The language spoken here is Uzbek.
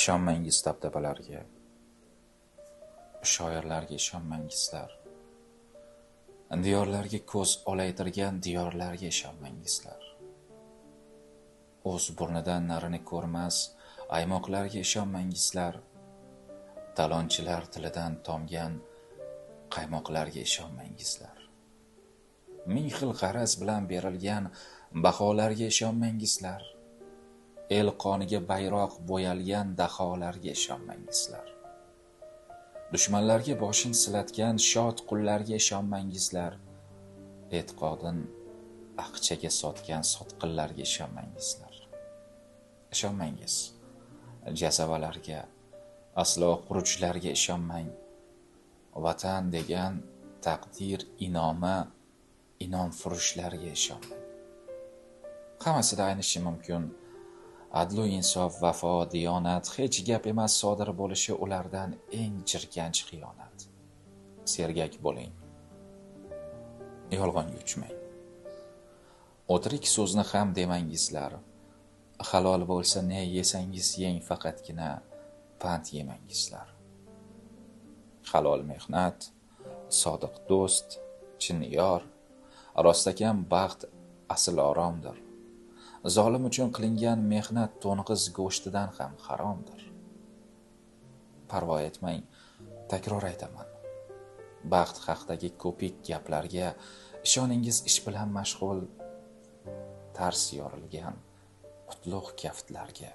Ishonmangiz dabdabalarga, shoirlarga ishonmangizlar. Diyorlarga ko'z olaytirgan diyorlarga ishonmangizlar. O'z burnidan narini ko'rmas aymoqlarga ishonmangizlar. Talonchilar tilidan tomgan qaymoqlarga ishonmangizlar. Ming xil g'araz bilan berilgan baholarga ishonmangizlar. El qoniga bayroq bo'yalgan daholarga ishonmangizlar. Dushmanlarga boshin silatgan shod qullarga ishonmangizlar. E'tiqodin aqchaga sotgan sotqinlarga ishonmangizlar. Ishonmangiz. Jazavalarga, aslo quruvchilarga ishonmang. Vatan degan taqdir inom furushlarga ishonmang. Hammasida aynishi mumkin. Adlu insof, vafo, diyonat hech gap emas sodir bo'lishi ulardan eng jirkanch xiyonat. Sergak bo'ling. Yolg'onga uchmang. O'tirik so'zni ham demangizlar. Halol bo'lsa ne yesangiz yeng, faqatgina pand yemangizlar. Halol mehnat, sodiq do'st, chin yor, rostakam baxt asl oromdir. Zolim uchun qilingan mehnat to'ng'iz go'shtidan ham haromdir. Parvo etmang, takror aytaman. Baxt haqidagi ko'pik gaplarga ishoningiz, ish bilan mashg'ul, tars yorilgan qutlug' kaftlarga.